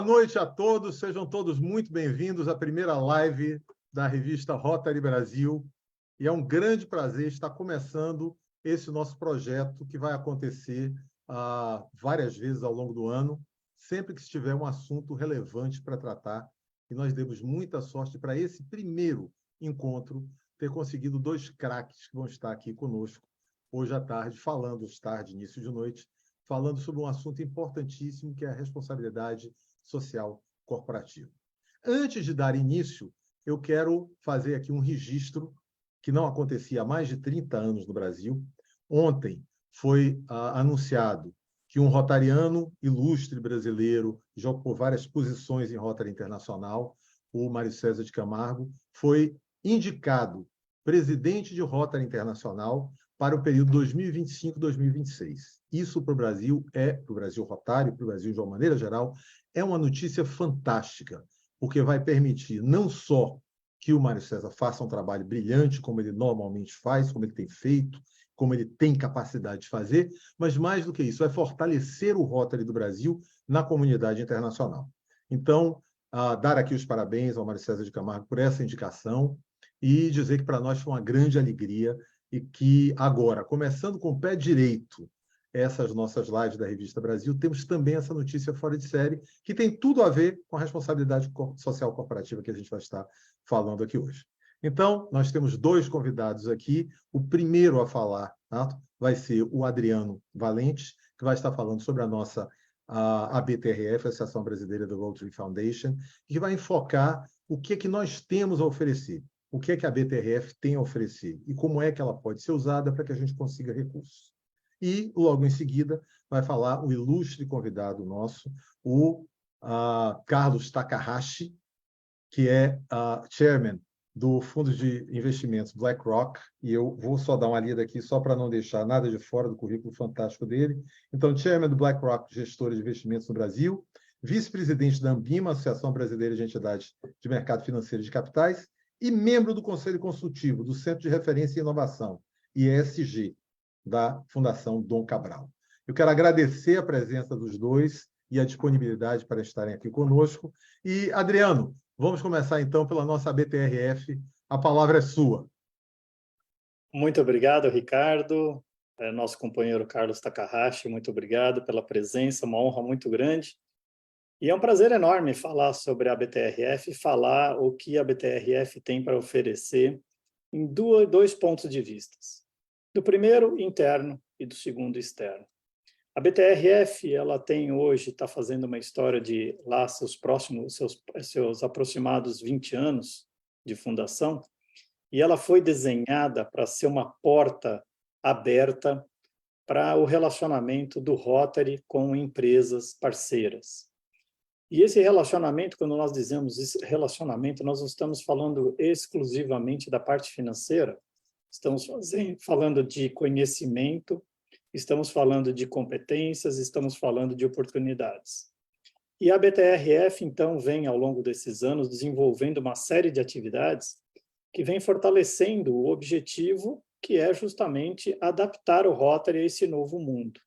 Boa noite a todos, sejam todos muito bem-vindos à primeira live da revista Rotary Brasil. E é um grande prazer estar começando esse nosso projeto que vai acontecer várias vezes ao longo do ano, sempre que estiver um assunto relevante para tratar. E nós demos muita sorte para esse primeiro encontro ter conseguido dois craques que vão estar aqui conosco hoje à tarde, início de noite, falando sobre um assunto importantíssimo que é a responsabilidade social corporativa. Antes de dar início, eu quero fazer aqui um registro que não acontecia há mais de 30 anos no Brasil. Ontem foi anunciado que um rotariano ilustre brasileiro, já ocupou várias posições em Rotary Internacional, o Mário César de Camargo, foi indicado presidente de Rotary Internacional para o período 2025-2026. Isso para o Brasil para o Brasil Rotário, para o Brasil de uma maneira geral, é uma notícia fantástica, porque vai permitir não só que o Mário César faça um trabalho brilhante, como ele normalmente faz, como ele tem feito, como ele tem capacidade de fazer, mas mais do que isso, vai fortalecer o Rotary do Brasil na comunidade internacional. Então, dar aqui os parabéns ao Mário César de Camargo por essa indicação e dizer que para nós foi uma grande alegria e que agora, começando com o pé direito, essas nossas lives da Revista Brasil, temos também essa notícia fora de série, que tem tudo a ver com a responsabilidade social corporativa que a gente vai estar falando aqui hoje. Então, nós temos dois convidados aqui. O primeiro a falar, tá, vai ser o Adriano Valente, que vai estar falando sobre a nossa ABTRF, Associação Brasileira do Rotary Foundation, que vai enfocar o que é que nós temos a oferecer, o que é que a BTRF tem a oferecer e como é que ela pode ser usada para que a gente consiga recursos. E, logo em seguida, vai falar o ilustre convidado nosso, o Carlos Takahashi, que é chairman do fundo de investimentos BlackRock, e eu vou só dar uma lida aqui só para não deixar nada de fora do currículo fantástico dele. Então, chairman do BlackRock, gestora de investimentos no Brasil, vice-presidente da Ambima, Associação Brasileira de Entidades de Mercado Financeiro de Capitais, e membro do Conselho Consultivo do Centro de Referência e Inovação, IESG, da Fundação Dom Cabral. Eu quero agradecer a presença dos dois e a disponibilidade para estarem aqui conosco. E, Adriano, vamos começar, então, pela nossa BTRF. A palavra é sua. Muito obrigado, Ricardo. Nosso companheiro Carlos Takahashi, muito obrigado pela presença, uma honra muito grande. E é um prazer enorme falar sobre a BTRF, falar o que a BTRF tem para oferecer em dois pontos de vista. Do primeiro, interno, e do segundo, externo. A BTRF, ela tem hoje, está fazendo uma história de lá seus aproximados 20 anos de fundação, e ela foi desenhada para ser uma porta aberta para o relacionamento do Rotary com empresas parceiras. E esse relacionamento, quando nós dizemos esse relacionamento, nós não estamos falando exclusivamente da parte financeira, estamos falando de conhecimento, estamos falando de competências, estamos falando de oportunidades. E a BTRF, então, vem, ao longo desses anos, desenvolvendo uma série de atividades que vem fortalecendo o objetivo, que é justamente adaptar o Rotary a esse novo mundo.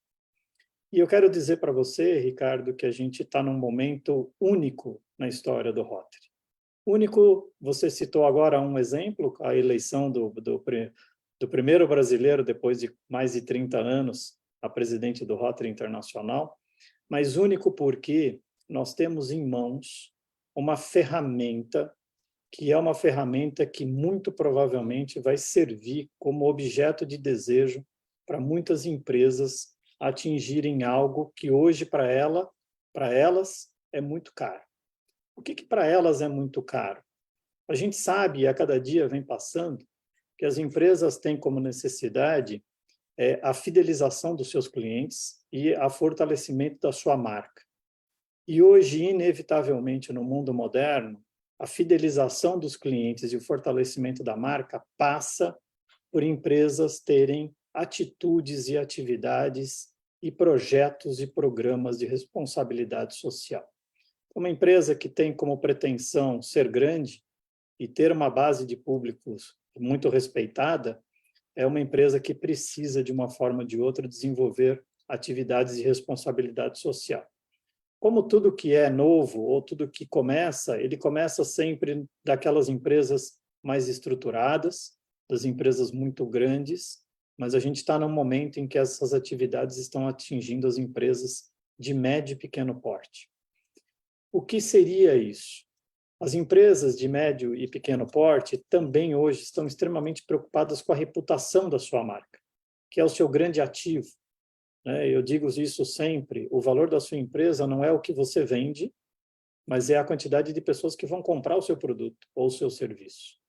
E eu quero dizer para você, Ricardo, que a gente está num momento único na história do Rotary. Único, você citou agora um exemplo, a eleição do primeiro brasileiro, depois de mais de 30 anos, a presidente do Rotary Internacional, mas único porque nós temos em mãos uma ferramenta que é uma ferramenta que muito provavelmente vai servir como objeto de desejo para muitas empresas atingirem algo que hoje para elas é muito caro. O que para elas é muito caro? A gente sabe, e a cada dia vem passando, que as empresas têm como necessidade a fidelização dos seus clientes e o fortalecimento da sua marca. E hoje, inevitavelmente, no mundo moderno, a fidelização dos clientes e o fortalecimento da marca passa por empresas terem atitudes e atividades e projetos e programas de responsabilidade social. Uma empresa que tem como pretensão ser grande e ter uma base de públicos muito respeitada, é uma empresa que precisa, de uma forma ou de outra, desenvolver atividades de responsabilidade social. como tudo que é novo ou tudo que começa, ele começa sempre daquelas empresas mais estruturadas, das empresas muito grandes, mas a gente está num momento em que essas atividades estão atingindo as empresas de médio e pequeno porte. O que seria isso? As empresas de médio e pequeno porte também hoje estão extremamente preocupadas com a reputação da sua marca, que é o seu grande ativo. Eu digo isso sempre, o valor da sua empresa não é o que você vende, mas é a quantidade de pessoas que vão comprar o seu produto ou o seu serviço.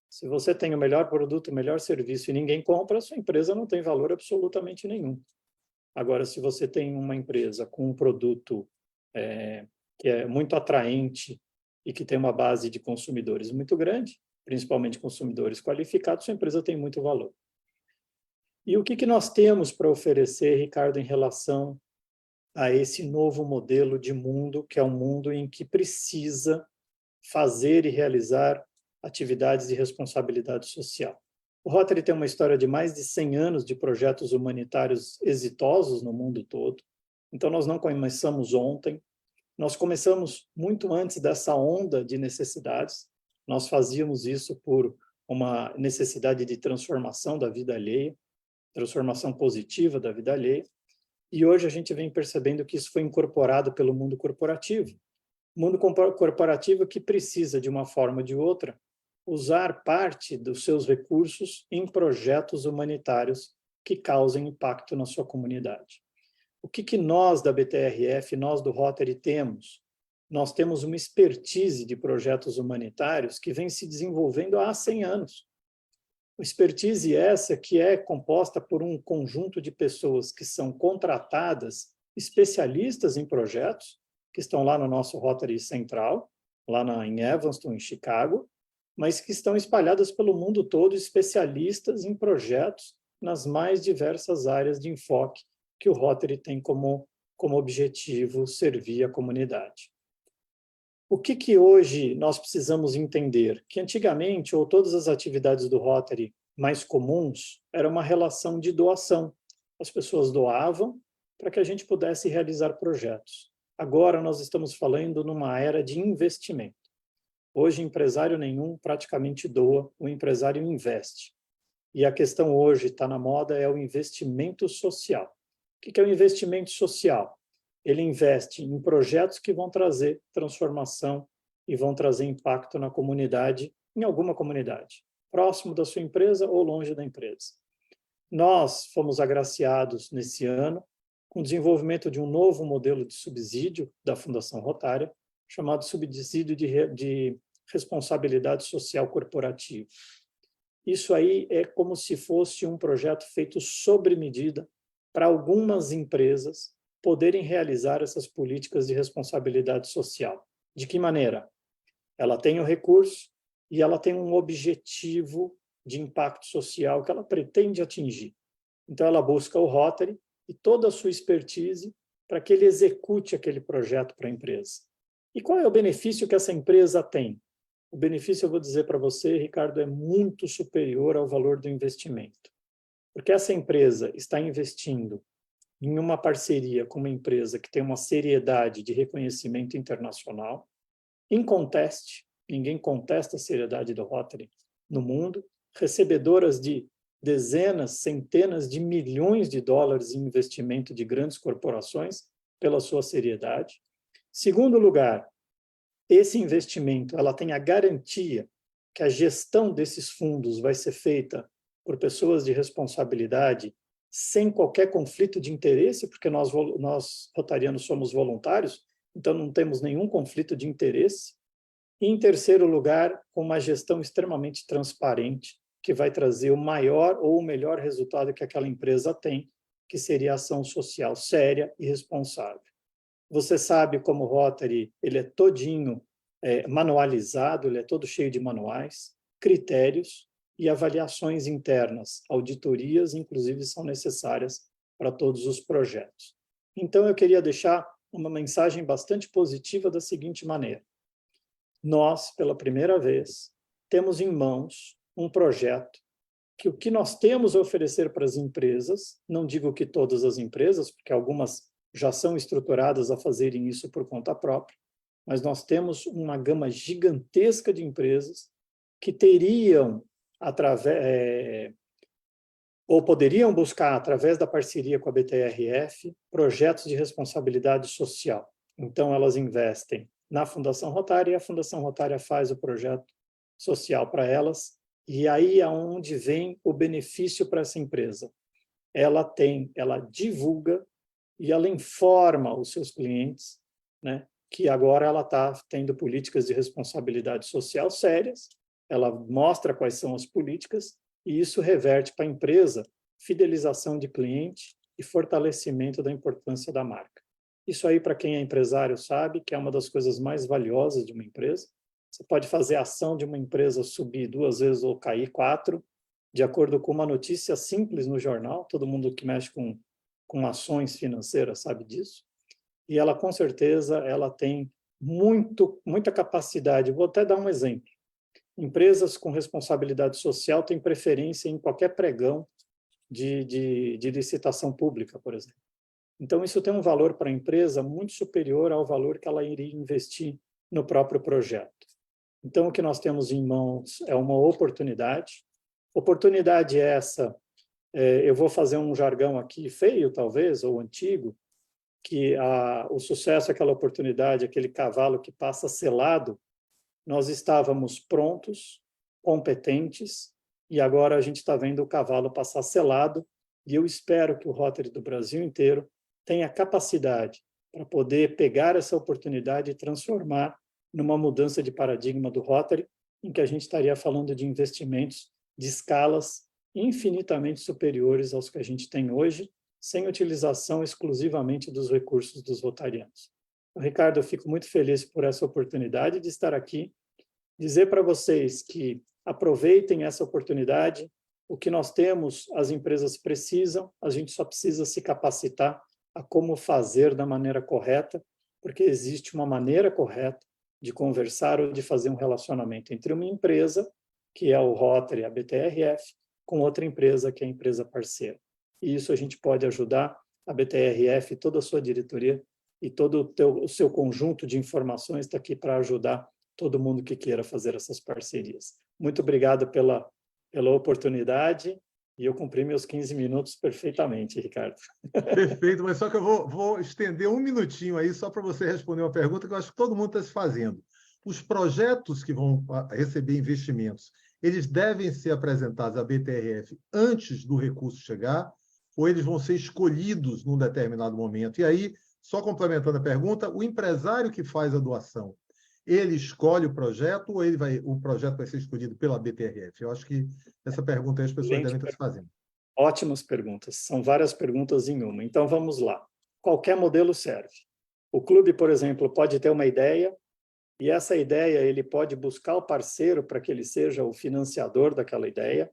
Se você tem o melhor produto, o melhor serviço e ninguém compra, a sua empresa não tem valor absolutamente nenhum. Agora, se você tem uma empresa com um produto que é muito atraente e que tem uma base de consumidores muito grande, principalmente consumidores qualificados, sua empresa tem muito valor. E o que nós temos para oferecer, Ricardo, em relação a esse novo modelo de mundo, que é um mundo em que precisa fazer e realizar atividades de responsabilidade social? O Rotary tem uma história de mais de 100 anos de projetos humanitários exitosos no mundo todo. Então, nós não começamos ontem. Nós começamos muito antes dessa onda de necessidades. Nós fazíamos isso por uma necessidade de transformação da vida alheia, transformação positiva da vida alheia. E hoje a gente vem percebendo que isso foi incorporado pelo mundo corporativo. Mundo corporativo que precisa, de uma forma ou de outra, usar parte dos seus recursos em projetos humanitários que causem impacto na sua comunidade. O que nós da BTRF, nós do Rotary temos? Nós temos uma expertise de projetos humanitários que vem se desenvolvendo há 100 anos. Uma expertise essa que é composta por um conjunto de pessoas que são contratadas, especialistas em projetos, que estão lá no nosso Rotary Central, lá em Evanston, em Chicago, mas que estão espalhadas pelo mundo todo, especialistas em projetos nas mais diversas áreas de enfoque que o Rotary tem como objetivo servir a comunidade. O que hoje nós precisamos entender? Que antigamente, ou todas as atividades do Rotary mais comuns, era uma relação de doação. As pessoas doavam para que a gente pudesse realizar projetos. Agora nós estamos falando numa era de investimento. Hoje, empresário nenhum praticamente doa, o empresário investe. E a questão hoje está na moda é o investimento social. O que é o investimento social? Ele investe em projetos que vão trazer transformação e vão trazer impacto na comunidade, em alguma comunidade, próximo da sua empresa ou longe da empresa. Nós fomos agraciados nesse ano com o desenvolvimento de um novo modelo de subsídio da Fundação Rotária, chamado subsídio de responsabilidade social corporativa. Isso aí é como se fosse um projeto feito sob medida para algumas empresas poderem realizar essas políticas de responsabilidade social. De que maneira? Ela tem o recurso e ela tem um objetivo de impacto social que ela pretende atingir. Então, ela busca o Rotary e toda a sua expertise para que ele execute aquele projeto para a empresa. E qual é o benefício que essa empresa tem? O benefício, eu vou dizer para você, Ricardo, é muito superior ao valor do investimento. Porque essa empresa está investindo em uma parceria com uma empresa que tem uma seriedade de reconhecimento internacional, inconteste, ninguém contesta a seriedade do Rotary no mundo, recebedoras de dezenas, centenas de milhões de dólares em investimento de grandes corporações pela sua seriedade. Segundo lugar, esse investimento, ela tem a garantia que a gestão desses fundos vai ser feita por pessoas de responsabilidade sem qualquer conflito de interesse, porque nós rotarianos somos voluntários, então não temos nenhum conflito de interesse. E, em terceiro lugar, com uma gestão extremamente transparente, que vai trazer o maior ou o melhor resultado que aquela empresa tem, que seria a ação social séria e responsável. Você sabe como o Rotary ele é todinho manualizado, ele é todo cheio de manuais, critérios e avaliações internas, auditorias, inclusive, são necessárias para todos os projetos. Então, eu queria deixar uma mensagem bastante positiva da seguinte maneira. Nós, pela primeira vez, temos em mãos um projeto que o que nós temos a oferecer para as empresas, não digo que todas as empresas, porque algumas já são estruturadas a fazerem isso por conta própria, mas nós temos uma gama gigantesca de empresas que teriam, ou poderiam buscar, através da parceria com a BTRF, projetos de responsabilidade social. Então, elas investem na Fundação Rotária e a Fundação Rotária faz o projeto social para elas, e aí é onde vem o benefício para essa empresa. Ela divulga e ela informa os seus clientes, né, que agora ela está tendo políticas de responsabilidade social sérias, ela mostra quais são as políticas, e isso reverte para a empresa fidelização de cliente e fortalecimento da importância da marca. Isso aí, para quem é empresário, sabe que é uma das coisas mais valiosas de uma empresa. Você pode fazer a ação de uma empresa subir 2 vezes ou cair 4, de acordo com uma notícia simples no jornal, todo mundo que mexe com ações financeiras sabe disso, e ela, com certeza, ela tem muita capacidade. Vou até dar um exemplo. Empresas com responsabilidade social têm preferência em qualquer pregão de licitação pública, por exemplo. Então, isso tem um valor para a empresa muito superior ao valor que ela iria investir no próprio projeto. Então, o que nós temos em mãos é uma oportunidade. Oportunidade essa, eu vou fazer um jargão aqui feio, talvez, ou antigo, que o sucesso é aquela oportunidade, aquele cavalo que passa selado. Nós estávamos prontos, competentes, e agora a gente está vendo o cavalo passar selado, e eu espero que o Rotary do Brasil inteiro tenha capacidade para poder pegar essa oportunidade e transformar numa mudança de paradigma do Rotary, em que a gente estaria falando de investimentos de escalas infinitamente superiores aos que a gente tem hoje, sem utilização exclusivamente dos recursos dos rotarianos. Ricardo, eu fico muito feliz por essa oportunidade de estar aqui, dizer para vocês que aproveitem essa oportunidade, o que nós temos, as empresas precisam, a gente só precisa se capacitar a como fazer da maneira correta, porque existe uma maneira correta de conversar ou de fazer um relacionamento entre uma empresa, que é o Rotary, a BTRF, com outra empresa, que é a empresa parceira. E isso a gente pode ajudar a BTRF, toda a sua diretoria e todo o seu conjunto de informações está aqui para ajudar todo mundo que queira fazer essas parcerias. Muito obrigado pela oportunidade, e eu cumpri meus 15 minutos perfeitamente, Ricardo. Perfeito, mas só que eu vou estender um minutinho aí só para você responder uma pergunta que eu acho que todo mundo está se fazendo. Os projetos que vão receber investimentos, eles devem ser apresentados à BTRF antes do recurso chegar, ou eles vão ser escolhidos num determinado momento? E aí, só complementando a pergunta, o empresário que faz a doação, ele escolhe o projeto ou o projeto vai ser escolhido pela BTRF? Eu acho que essa pergunta aí as pessoas devem estar se fazendo. Ótimas perguntas. São várias perguntas em uma. Então, vamos lá. Qualquer modelo serve. O clube, por exemplo, pode ter uma ideia, e essa ideia ele pode buscar o parceiro para que ele seja o financiador daquela ideia.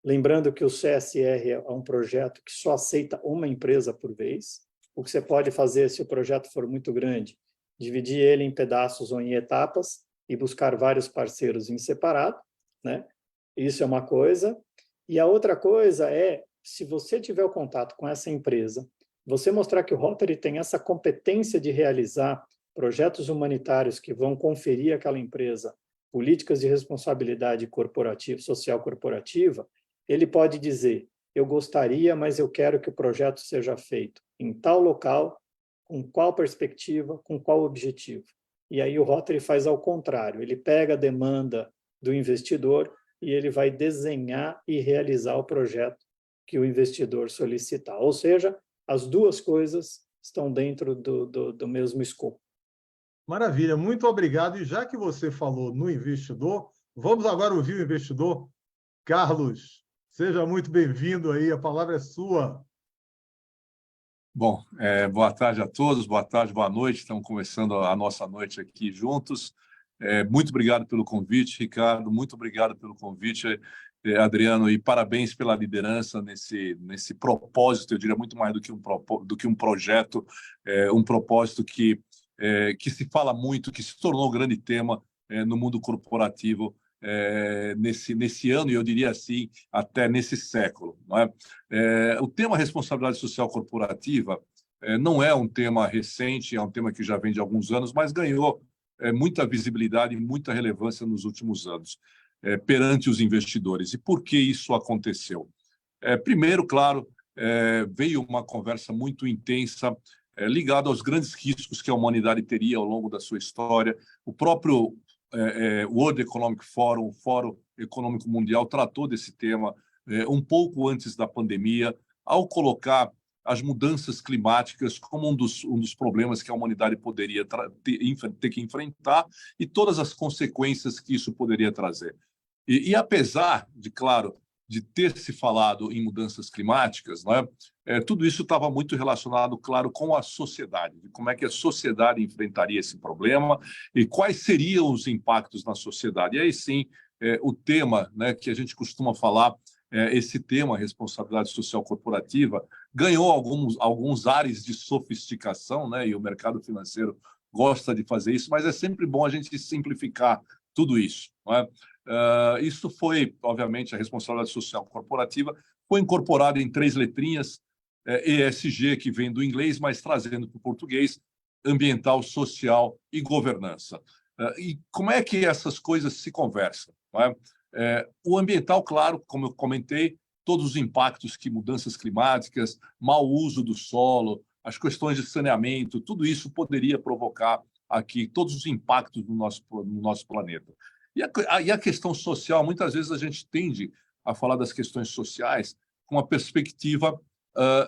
Lembrando que o CSR é um projeto que só aceita uma empresa por vez. O que você pode fazer, se o projeto for muito grande, dividir ele em pedaços ou em etapas e buscar vários parceiros em separado, né? Isso é uma coisa. E a outra coisa é, se você tiver o contato com essa empresa, você mostrar que o Rotary tem essa competência de realizar projetos humanitários que vão conferir àquela empresa políticas de responsabilidade corporativa, social corporativa, ele pode dizer, eu gostaria, mas eu quero que o projeto seja feito em tal local, com qual perspectiva, com qual objetivo. E aí o Rotary faz ao contrário, ele pega a demanda do investidor e ele vai desenhar e realizar o projeto que o investidor solicitar. Ou seja, as duas coisas estão dentro do mesmo escopo. Maravilha, muito obrigado. E já que você falou no investidor, vamos agora ouvir o investidor. Carlos, seja muito bem-vindo aí, a palavra é sua. Bom, boa tarde a todos, boa tarde, boa noite. Estamos começando a nossa noite aqui juntos. Muito obrigado pelo convite, Ricardo, muito obrigado pelo convite, Adriano, e parabéns pela liderança nesse propósito, eu diria muito mais do que um projeto, um propósito que se fala muito, que se tornou um grande tema no mundo corporativo nesse ano, e eu diria assim, até nesse século. Não é? O tema responsabilidade social corporativa não é um tema recente, é um tema que já vem de alguns anos, mas ganhou muita visibilidade e muita relevância nos últimos anos perante os investidores. E por que isso aconteceu? Primeiro, claro, veio uma conversa muito intensa ligada aos grandes riscos que a humanidade teria ao longo da sua história. O próprio World Economic Forum, o Fórum Econômico Mundial, tratou desse tema um pouco antes da pandemia, ao colocar as mudanças climáticas como um dos problemas que a humanidade poderia ter que enfrentar e todas as consequências que isso poderia trazer. E apesar de, claro, de ter se falado em mudanças climáticas, né, tudo isso estava muito relacionado, claro, com a sociedade, de como é que a sociedade enfrentaria esse problema e quais seriam os impactos na sociedade. E aí sim, o tema, né, que a gente costuma falar, esse tema, responsabilidade social corporativa, ganhou alguns ares de sofisticação, né, e o mercado financeiro gosta de fazer isso, mas é sempre bom a gente simplificar tudo isso, não é? Isso foi, obviamente, a responsabilidade social corporativa, foi incorporada em 3 letrinhas, ESG, que vem do inglês, mas trazendo para o português, ambiental, social e governança. E como é que essas coisas se conversam? Não é? O ambiental, claro, como eu comentei, todos os impactos que mudanças climáticas, mau uso do solo, as questões de saneamento, tudo isso poderia provocar aqui todos os impactos no nosso planeta. E a questão social, muitas vezes a gente tende a falar das questões sociais com uma perspectiva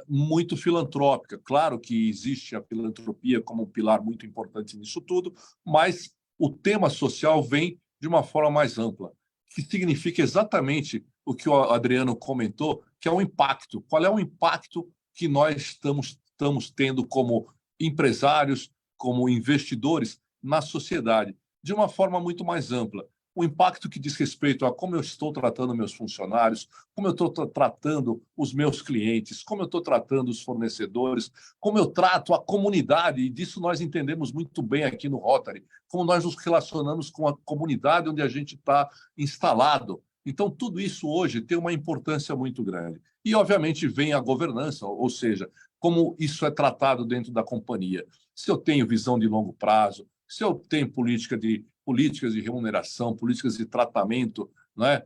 muito filantrópica. Claro que existe a filantropia como um pilar muito importante nisso tudo, mas o tema social vem de uma forma mais ampla, que significa exatamente o que o Adriano comentou, que é o impacto. Qual é o impacto que nós estamos tendo como empresários, como investidores na sociedade, de uma forma muito mais ampla. O impacto que diz respeito a como eu estou tratando meus funcionários, como eu estou tratando os meus clientes, como eu estou tratando os fornecedores, como eu trato a comunidade, e disso nós entendemos muito bem aqui no Rotary, como nós nos relacionamos com a comunidade onde a gente está instalado. Então, tudo isso hoje tem uma importância muito grande. E, obviamente, vem a governança, ou seja, como isso é tratado dentro da companhia. Se eu tenho visão de longo prazo, se eu tenho políticas de remuneração, políticas de tratamento, né,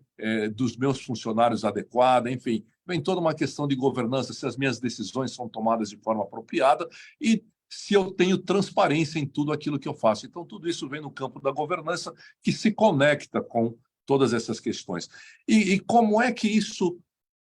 dos meus funcionários adequada, enfim, vem toda uma questão de governança, se as minhas decisões são tomadas de forma apropriada e se eu tenho transparência em tudo aquilo que eu faço. Então, tudo isso vem no campo da governança, que se conecta com todas essas questões. E como é que isso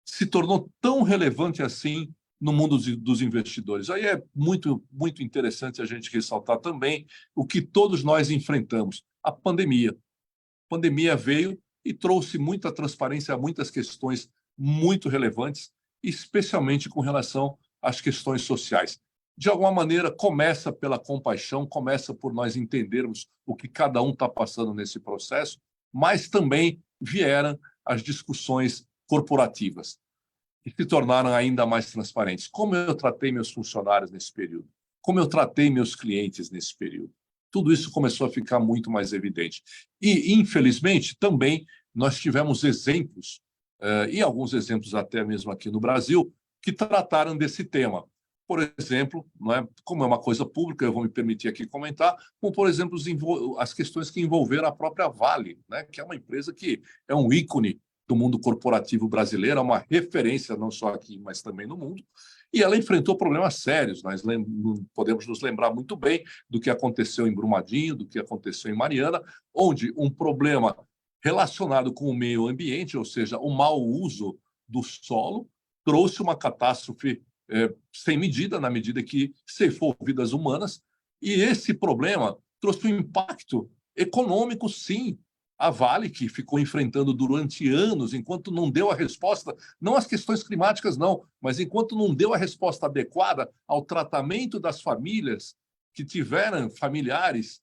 se tornou tão relevante assim no mundo dos investidores? Aí é muito, muito interessante a gente ressaltar também o que todos nós enfrentamos, a pandemia. A pandemia veio e trouxe muita transparência a muitas questões muito relevantes, especialmente com relação às questões sociais. De alguma maneira, começa pela compaixão, começa por nós entendermos o que cada um está passando nesse processo, mas também vieram as discussões corporativas, que se tornaram ainda mais transparentes. Como eu tratei meus funcionários nesse período? Como eu tratei meus clientes nesse período? Tudo isso começou a ficar muito mais evidente. E, infelizmente, também nós tivemos exemplos, e alguns exemplos até mesmo aqui no Brasil, que trataram desse tema. Por exemplo, não é, como é uma coisa pública, eu vou me permitir aqui comentar, como, por exemplo, as questões que envolveram a própria Vale, né, que é uma empresa que é um ícone do mundo corporativo brasileiro, é uma referência não só aqui, mas também no mundo, e ela enfrentou problemas sérios. Nós podemos nos lembrar muito bem do que aconteceu em Brumadinho, do que aconteceu em Mariana, onde um problema relacionado com o meio ambiente, ou seja, o mau uso do solo, trouxe uma catástrofe sem medida, na medida que ceifou vidas humanas, e esse problema trouxe um impacto econômico, sim. A Vale, que ficou enfrentando durante anos, enquanto não deu a resposta, não às questões climáticas, não, mas enquanto não deu a resposta adequada ao tratamento das famílias que tiveram familiares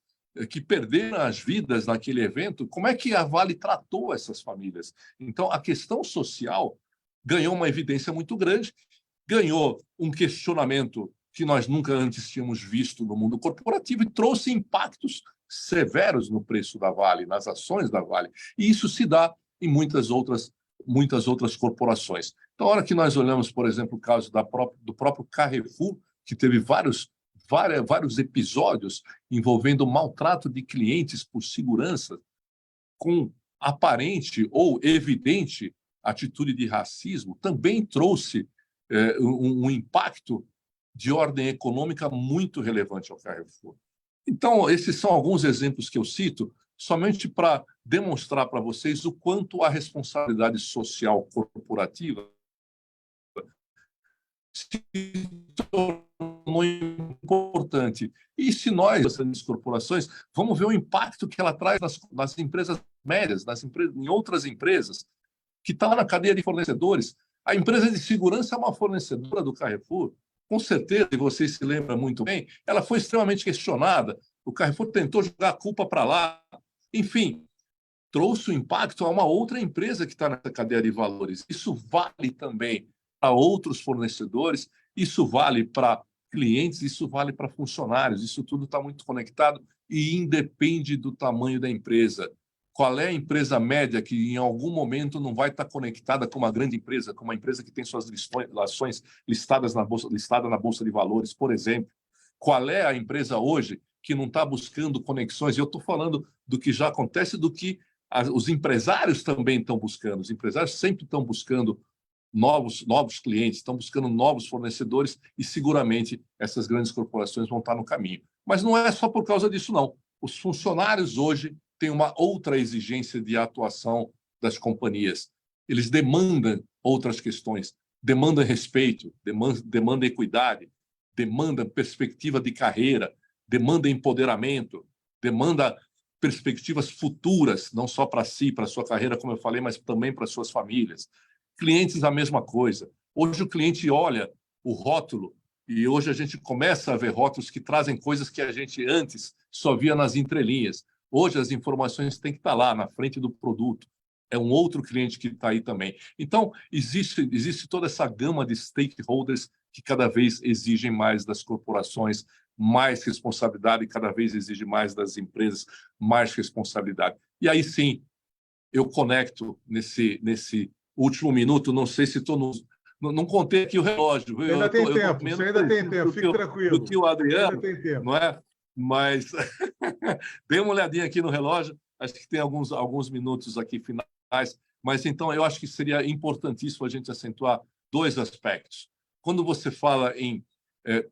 que perderam as vidas naquele evento, como é que a Vale tratou essas famílias? Então, a questão social ganhou uma evidência muito grande, ganhou um questionamento que nós nunca antes tínhamos visto no mundo corporativo e trouxe impactos severos no preço da Vale, nas ações da Vale. E isso se dá em muitas outras corporações. Então, a hora que nós olhamos, por exemplo, o caso do próprio Carrefour, que teve vários episódios envolvendo maltrato de clientes por segurança, com aparente ou evidente atitude de racismo, também trouxe um impacto de ordem econômica muito relevante ao Carrefour. Então, esses são alguns exemplos que eu cito somente para demonstrar para vocês o quanto a responsabilidade social corporativa se tornou importante. E se nós, essas corporações, vamos ver o impacto que ela traz nas empresas médias, em outras empresas, que estão na cadeia de fornecedores. A empresa de segurança é uma fornecedora do Carrefour. Com certeza, e vocês se lembram muito bem, ela foi extremamente questionada. O Carrefour tentou jogar a culpa para lá. Enfim, trouxe o impacto a uma outra empresa que está nessa cadeia de valores. Isso vale também para outros fornecedores, isso vale para clientes, isso vale para funcionários. Isso tudo está muito conectado e independe do tamanho da empresa. Qual é a empresa média que em algum momento não vai estar conectada com uma grande empresa, com uma empresa que tem suas ações listadas na bolsa de valores, por exemplo? Qual é a empresa hoje que não está buscando conexões? E eu estou falando do que já acontece, do que os empresários também estão buscando. Os empresários sempre estão buscando novos clientes, estão buscando novos fornecedores e seguramente essas grandes corporações vão estar no caminho. Mas não é só por causa disso, não. Os funcionários hoje têm uma outra exigência de atuação das companhias. Eles demandam outras questões, demandam respeito, demandam equidade, demandam perspectiva de carreira, demandam empoderamento, demandam perspectivas futuras, não só para si, para a sua carreira, como eu falei, mas também para suas famílias. Clientes, a mesma coisa. Hoje o cliente olha o rótulo e hoje a gente começa a ver rótulos que trazem coisas que a gente antes só via nas entrelinhas. Hoje as informações têm que estar lá, na frente do produto. É um outro cliente que está aí também. Então, existe toda essa gama de stakeholders que cada vez exigem mais das corporações, mais responsabilidade, cada vez exige mais das empresas, mais responsabilidade. E aí sim, eu conecto nesse último minuto, não sei se estou não contei aqui o relógio. Viu? Ainda tem tempo, você ainda tem tempo, fique tranquilo. Do que o Adriano, ainda tem tempo. não é? Mas dê uma olhadinha aqui no relógio, acho que tem alguns minutos aqui finais, mas então eu acho que seria importantíssimo a gente acentuar dois aspectos. Quando você fala em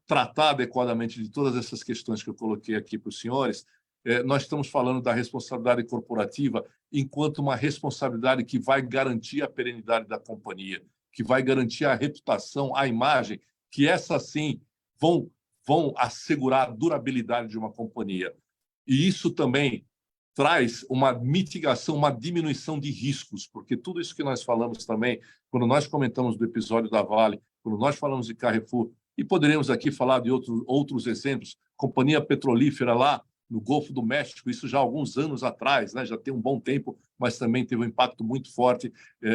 tratar adequadamente de todas essas questões que eu coloquei aqui para os senhores, nós estamos falando da responsabilidade corporativa enquanto uma responsabilidade que vai garantir a perenidade da companhia, que vai garantir a reputação, a imagem, que essas sim vão assegurar a durabilidade de uma companhia. E isso também traz uma mitigação, uma diminuição de riscos, porque tudo isso que nós falamos também, quando nós comentamos do episódio da Vale, quando nós falamos de Carrefour, e poderemos aqui falar de outros exemplos, companhia petrolífera lá no Golfo do México, isso já há alguns anos atrás, né? Já tem um bom tempo, mas também teve um impacto muito forte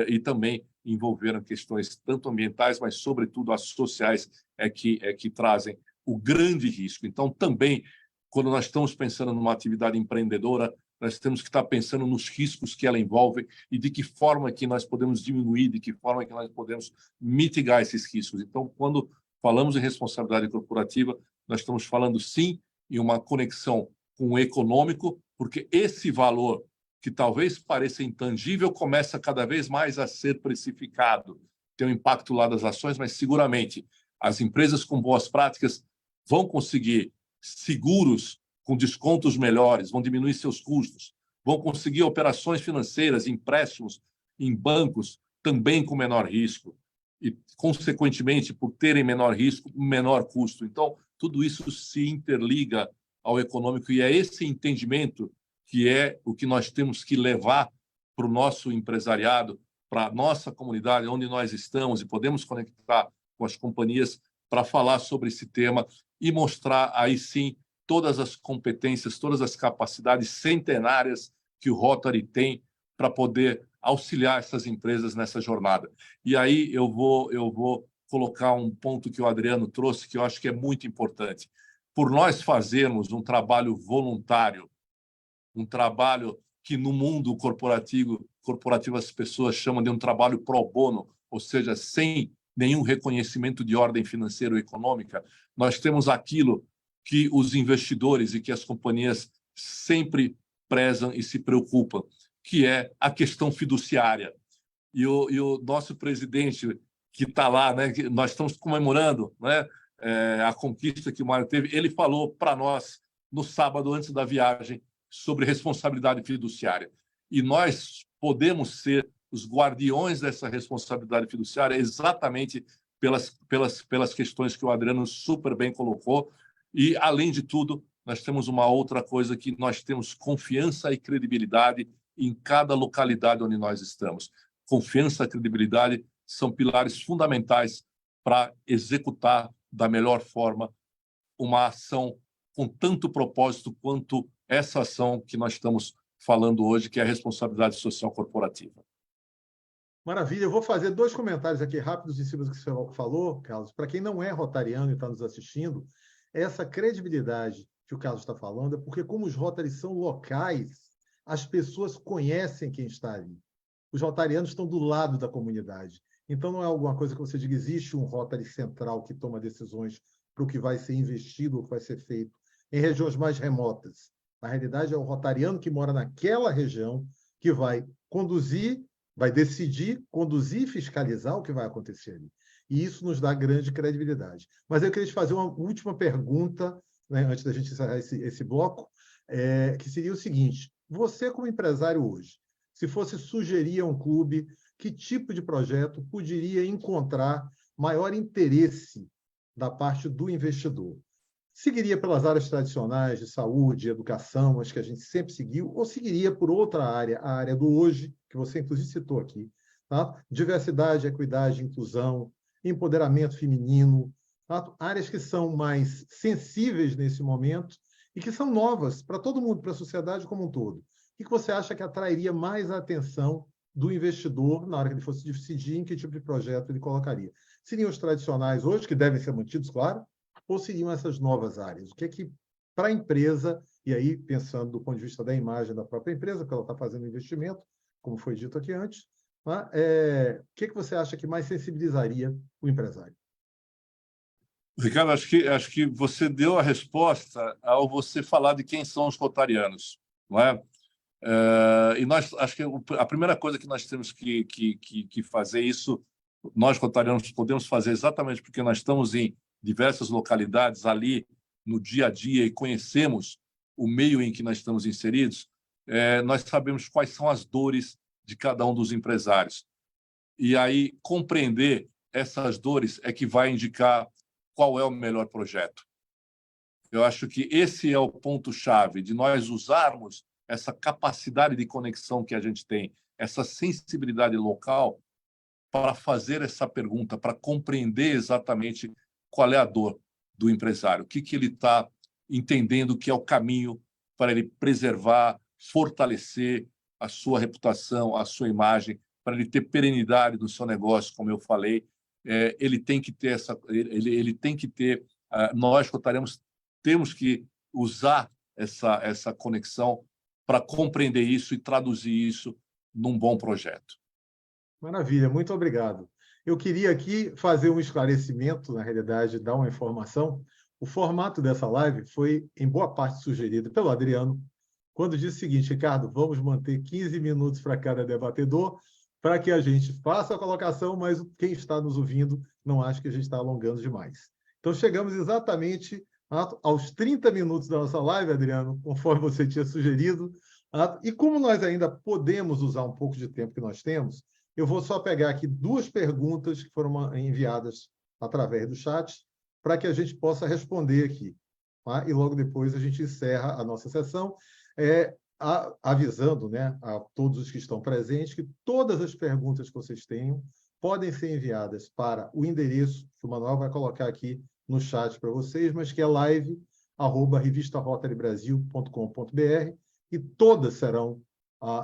e também envolveram questões tanto ambientais, mas sobretudo as sociais que trazem o grande risco. Então, também, quando nós estamos pensando numa atividade empreendedora, nós temos que estar pensando nos riscos que ela envolve e de que forma que nós podemos diminuir, de que forma que nós podemos mitigar esses riscos. Então, quando falamos em responsabilidade corporativa, nós estamos falando, sim, em uma conexão com o econômico, porque esse valor, que talvez pareça intangível, começa cada vez mais a ser precificado. Tem um impacto lá das ações, mas seguramente as empresas com boas práticas vão conseguir seguros com descontos melhores, vão diminuir seus custos, vão conseguir operações financeiras, empréstimos em bancos também com menor risco e, consequentemente, por terem menor risco, menor custo. Então, tudo isso se interliga ao econômico e é esse entendimento que é o que nós temos que levar para o nosso empresariado, para a nossa comunidade, onde nós estamos e podemos conectar com as companhias para falar sobre esse tema e mostrar aí sim todas as competências, todas as capacidades centenárias que o Rotary tem para poder auxiliar essas empresas nessa jornada. E aí eu vou colocar um ponto que o Adriano trouxe, que eu acho que é muito importante. Por nós fazermos um trabalho voluntário, um trabalho que no mundo corporativo as pessoas chamam de um trabalho pro bono, ou seja, sem nenhum reconhecimento de ordem financeira ou econômica. Nós temos aquilo que os investidores e que as companhias sempre prezam e se preocupam, que é a questão fiduciária. E o nosso presidente, que está lá, né, que nós estamos comemorando, né, a conquista que o Mário teve, ele falou para nós, no sábado, antes da viagem, sobre responsabilidade fiduciária. E nós podemos ser os guardiões dessa responsabilidade fiduciária exatamente pelas questões que o Adriano super bem colocou. E, além de tudo, nós temos uma outra coisa, que nós temos confiança e credibilidade em cada localidade onde nós estamos. Confiança e credibilidade são pilares fundamentais para executar da melhor forma uma ação com tanto propósito quanto essa ação que nós estamos falando hoje, que é a responsabilidade social corporativa. Maravilha. Eu vou fazer 2 comentários aqui rápidos em cima do que você falou, Carlos. Para quem não é rotariano e está nos assistindo, essa credibilidade que o Carlos está falando é porque, como os Rotaries são locais, as pessoas conhecem quem está ali. Os rotarianos estão do lado da comunidade. Então, não é alguma coisa que você diga, existe um Rotary central que toma decisões para o que vai ser investido ou o que vai ser feito em regiões mais remotas. Na realidade, é o rotariano que mora naquela região que vai conduzir, vai decidir, conduzir e fiscalizar o que vai acontecer ali. E isso nos dá grande credibilidade. Mas eu queria te fazer uma última pergunta, né, antes da gente encerrar esse bloco, que seria o seguinte: você, como empresário hoje, se fosse sugerir a um clube que tipo de projeto poderia encontrar maior interesse da parte do investidor? Seguiria pelas áreas tradicionais de saúde, educação, as que a gente sempre seguiu, ou seguiria por outra área, a área do hoje, que você inclusive citou aqui, tá? Diversidade, equidade, inclusão, empoderamento feminino, tá? Áreas que são mais sensíveis nesse momento e que são novas para todo mundo, para a sociedade como um todo. O que você acha que atrairia mais a atenção do investidor na hora que ele fosse decidir em que tipo de projeto ele colocaria? Seriam os tradicionais hoje, que devem ser mantidos, claro, ou seriam essas novas áreas? O que é que, para a empresa, e aí pensando do ponto de vista da imagem da própria empresa, porque ela está fazendo investimento, como foi dito aqui antes, né? O que é que você acha que mais sensibilizaria o empresário? Ricardo, acho que você deu a resposta ao você falar de quem são os rotarianos, não é? E nós, acho que a primeira coisa que nós temos que fazer isso, nós rotarianos podemos fazer exatamente porque nós estamos em diversas localidades ali no dia a dia e conhecemos o meio em que nós estamos inseridos, nós sabemos quais são as dores de cada um dos empresários. E aí compreender essas dores é que vai indicar qual é o melhor projeto. Eu acho que esse é o ponto-chave de nós usarmos essa capacidade de conexão que a gente tem, essa sensibilidade local para fazer essa pergunta, para compreender exatamente qual é a dor do empresário, o que ele está entendendo que é o caminho para ele preservar, fortalecer a sua reputação, a sua imagem, para ele ter perenidade no seu negócio, como eu falei. Ele tem que ter ele tem que ter, nós rotaremos, temos que usar essa conexão para compreender isso e traduzir isso num bom projeto. Maravilha, muito obrigado. Eu queria aqui fazer um esclarecimento, na realidade, dar uma informação. O formato dessa live foi, em boa parte, sugerido pelo Adriano, quando disse o seguinte: Ricardo, vamos manter 15 minutos para cada debatedor, para que a gente faça a colocação, mas quem está nos ouvindo não acha que a gente está alongando demais. Então, chegamos exatamente aos 30 minutos da nossa live, Adriano, conforme você tinha sugerido. E como nós ainda podemos usar um pouco de tempo que nós temos, eu vou só pegar aqui 2 perguntas que foram enviadas através do chat para que a gente possa responder aqui. Tá? E logo depois a gente encerra a nossa sessão, avisando, né, a todos os que estão presentes que todas as perguntas que vocês tenham podem ser enviadas para o endereço que o Manuel vai colocar aqui no chat para vocês, mas que é live@revistarotarybrasil.com.br, e todas serão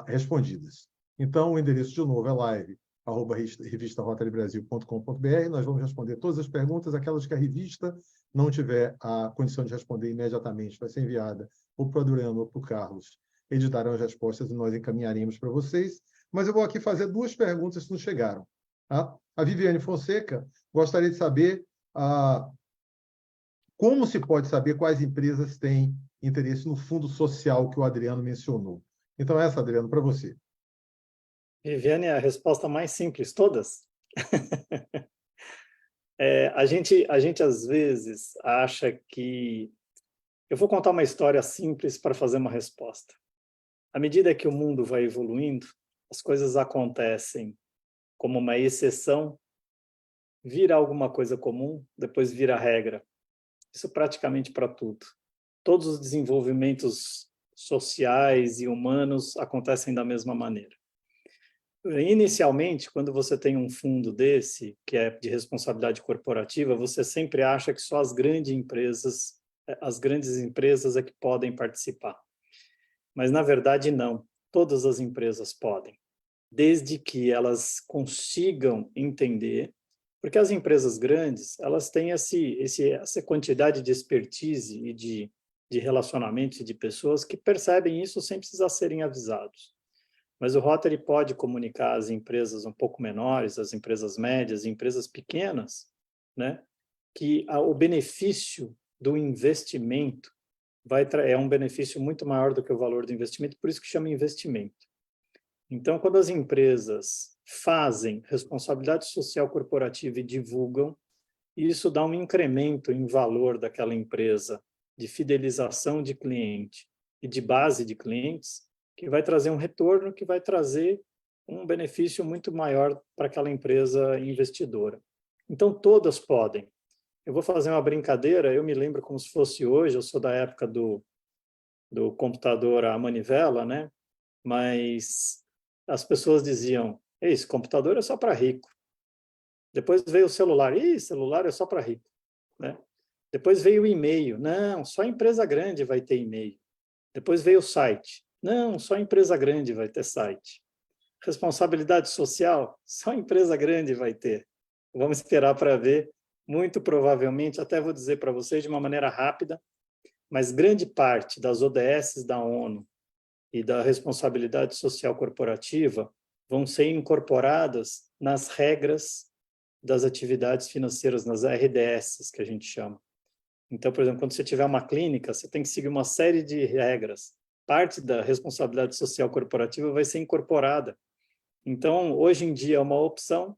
respondidas. Então, o endereço de novo é live@revistarotarybrasil.com.br. Nós vamos responder todas as perguntas, aquelas que a revista não tiver a condição de responder imediatamente, vai ser enviada ou para o Adriano ou para o Carlos. Eles darão as respostas e nós encaminharemos para vocês. Mas eu vou aqui fazer 2 perguntas que nos chegaram. Tá? A Viviane Fonseca gostaria de saber como se pode saber quais empresas têm interesse no fundo social que o Adriano mencionou. Então, essa, Adriano, para você. Viviane, a resposta mais simples, todas. A gente, às vezes, acha que... Eu vou contar uma história simples para fazer uma resposta. À medida que o mundo vai evoluindo, as coisas acontecem como uma exceção, vira alguma coisa comum, depois vira regra. Isso praticamente para tudo. Todos os desenvolvimentos sociais e humanos acontecem da mesma maneira. Inicialmente, quando você tem um fundo desse, que é de responsabilidade corporativa, você sempre acha que só as grandes empresas é que podem participar. Mas, na verdade, não. Todas as empresas podem, desde que elas consigam entender, porque as empresas grandes, elas têm essa quantidade de expertise e de relacionamentos e de pessoas que percebem isso sem precisar serem avisados. Mas o Rotary pode comunicar às empresas um pouco menores, às empresas médias, empresas pequenas, né, que o benefício do investimento é um benefício muito maior do que o valor do investimento, por isso que chama investimento. Então, quando as empresas fazem responsabilidade social corporativa e divulgam, isso dá um incremento em valor daquela empresa, de fidelização de cliente e de base de clientes, que vai trazer um retorno, que vai trazer um benefício muito maior para aquela empresa investidora. Então, todas podem. Eu vou fazer uma brincadeira, eu me lembro como se fosse hoje, eu sou da época do computador à manivela, né? Mas as pessoas diziam, esse computador é só para rico. Depois veio o celular, celular é só para rico, né? Depois veio o e-mail, não, só empresa grande vai ter e-mail. Depois veio o site, não, só empresa grande vai ter site. Responsabilidade social, só empresa grande vai ter. Vamos esperar para ver, muito provavelmente, até vou dizer para vocês de uma maneira rápida, mas grande parte das ODS da ONU e da responsabilidade social corporativa vão ser incorporadas nas regras das atividades financeiras, nas RDS, que a gente chama. Então, por exemplo, quando você tiver uma clínica, você tem que seguir uma série de regras. Parte da responsabilidade social corporativa vai ser incorporada. Então, hoje em dia é uma opção,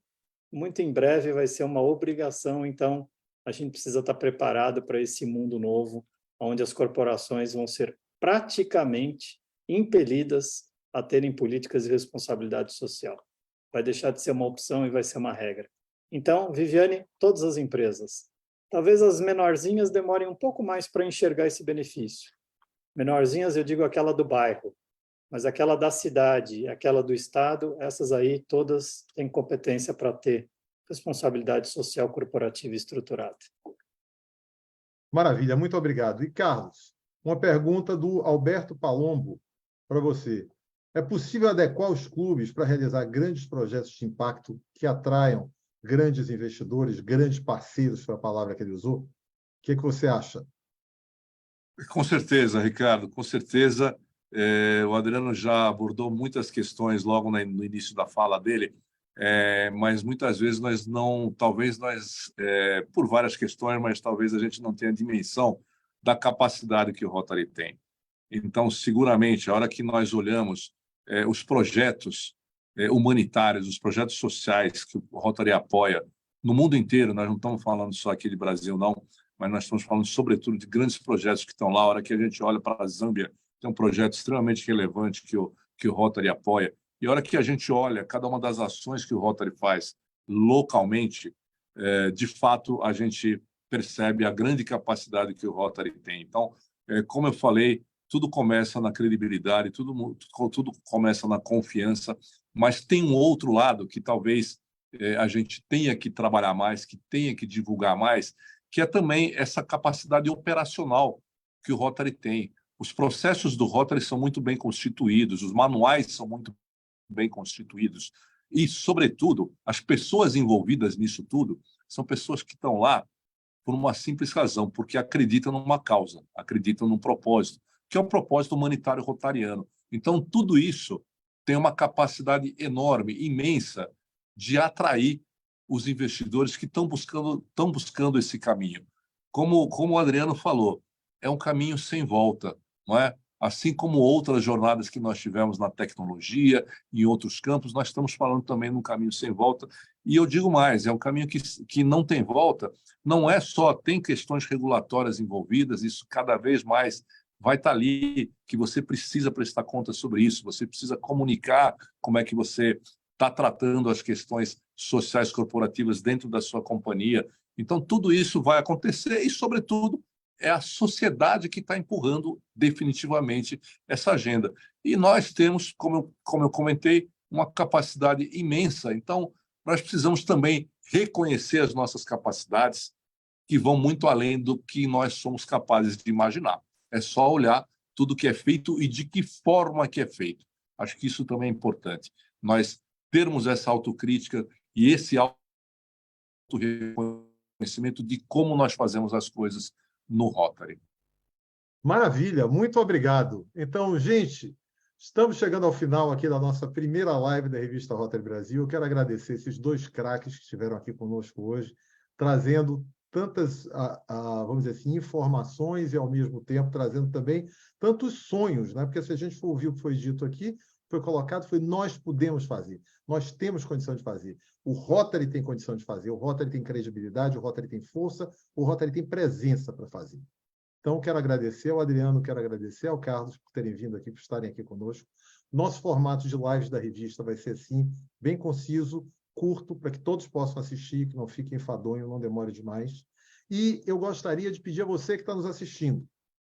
muito em breve vai ser uma obrigação. Então, a gente precisa estar preparado para esse mundo novo, onde as corporações vão ser praticamente impelidas a terem políticas de responsabilidade social. Vai deixar de ser uma opção e vai ser uma regra. Então, Viviane, todas as empresas. Talvez as menorzinhas demorem um pouco mais para enxergar esse benefício. Menorzinhas, eu digo aquela do bairro, mas aquela da cidade, aquela do estado, essas aí todas têm competência para ter responsabilidade social corporativa estruturada. Maravilha, muito obrigado. E, Carlos, uma pergunta do Alberto Palombo para você. É possível adequar os clubes para realizar grandes projetos de impacto que atraiam grandes investidores, grandes parceiros, foi a palavra que ele usou? O que você acha? Com certeza, Ricardo, com certeza. O Adriano já abordou muitas questões logo no início da fala dele, mas muitas vezes nós não, talvez nós, por várias questões, mas talvez a gente não tenha dimensão da capacidade que o Rotary tem. Então, seguramente, a hora que nós olhamos os projetos humanitários, os projetos sociais que o Rotary apoia no mundo inteiro, nós não estamos falando só aqui de Brasil, não, mas nós estamos falando, sobretudo, de grandes projetos que estão lá. A hora que a gente olha para a Zâmbia, tem um projeto extremamente relevante que o Rotary apoia. E a hora que a gente olha cada uma das ações que o Rotary faz localmente, de fato, a gente percebe a grande capacidade que o Rotary tem. Então, como eu falei, tudo começa na credibilidade, tudo começa na confiança, mas tem um outro lado que talvez a gente tenha que trabalhar mais, que tenha que divulgar mais, que é também essa capacidade operacional que o Rotary tem. Os processos do Rotary são muito bem constituídos, os manuais são muito bem constituídos e, sobretudo, as pessoas envolvidas nisso tudo são pessoas que estão lá por uma simples razão, porque acreditam numa causa, acreditam num propósito, que é um propósito humanitário rotariano. Então, tudo isso tem uma capacidade enorme, imensa, de atrair os investidores que estão buscando esse caminho. Como o Adriano falou, é um caminho sem volta, não é? Assim como outras jornadas que nós tivemos na tecnologia e em outros campos, nós estamos falando também num caminho sem volta. E eu digo mais, é um caminho que não tem volta, não é só, tem questões regulatórias envolvidas, isso cada vez mais vai estar ali, que você precisa prestar conta sobre isso, você precisa comunicar como é que você está tratando as questões sociais corporativas dentro da sua companhia. Então, tudo isso vai acontecer e, sobretudo, é a sociedade que está empurrando definitivamente essa agenda. E nós temos, como eu comentei, uma capacidade imensa. Então, nós precisamos também reconhecer as nossas capacidades, que vão muito além do que nós somos capazes de imaginar. É só olhar tudo que é feito e de que forma que é feito. Acho que isso também é importante. Nós termos essa autocrítica e esse auto-reconhecimento de como nós fazemos as coisas no Rotary. Maravilha, muito obrigado. Então, gente, estamos chegando ao final aqui da nossa primeira live da revista Rotary Brasil. Eu quero agradecer esses dois craques que estiveram aqui conosco hoje, trazendo tantas, vamos dizer assim, informações e, ao mesmo tempo, trazendo também tantos sonhos, né? Porque se a gente for ouvir o que foi dito aqui, foi colocado, foi nós podemos fazer, nós temos condição de fazer. O Rotary tem condição de fazer, o Rotary tem credibilidade, o Rotary tem força, o Rotary tem presença para fazer. Então, quero agradecer ao Adriano, quero agradecer ao Carlos por terem vindo aqui, por estarem aqui conosco. Nosso formato de lives da revista vai ser assim, bem conciso, curto, para que todos possam assistir, que não fique enfadonho, não demore demais. E eu gostaria de pedir a você que está nos assistindo,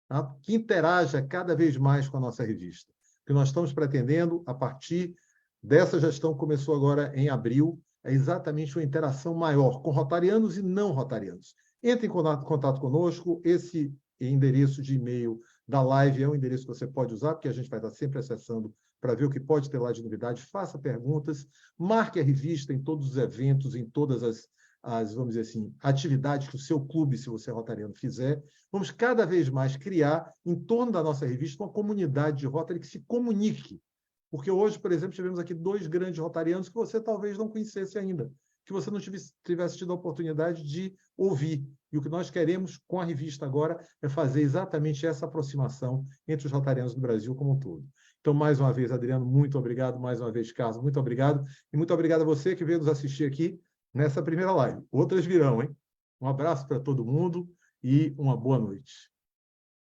tá? Que interaja cada vez mais com a nossa revista. O que nós estamos pretendendo, a partir dessa gestão que começou agora em abril, é exatamente uma interação maior com rotarianos e não rotarianos. Entre em contato conosco, esse endereço de e-mail da live é um endereço que você pode usar, porque a gente vai estar sempre acessando para ver o que pode ter lá de novidade. Faça perguntas, marque a revista em todos os eventos, em todas as vamos dizer assim, atividades que o seu clube, se você é rotariano, fizer. Vamos cada vez mais criar, em torno da nossa revista, uma comunidade de Rotary que se comunique. Porque hoje, por exemplo, tivemos aqui 2 grandes rotarianos que você talvez não conhecesse ainda, que você não tivesse tido a oportunidade de ouvir. E o que nós queremos com a revista agora é fazer exatamente essa aproximação entre os rotarianos do Brasil como um todo. Então, mais uma vez, Adriano, muito obrigado. Mais uma vez, Carlos, muito obrigado. E muito obrigado a você que veio nos assistir aqui nessa primeira live. Outras virão, hein? Um abraço para todo mundo e uma boa noite.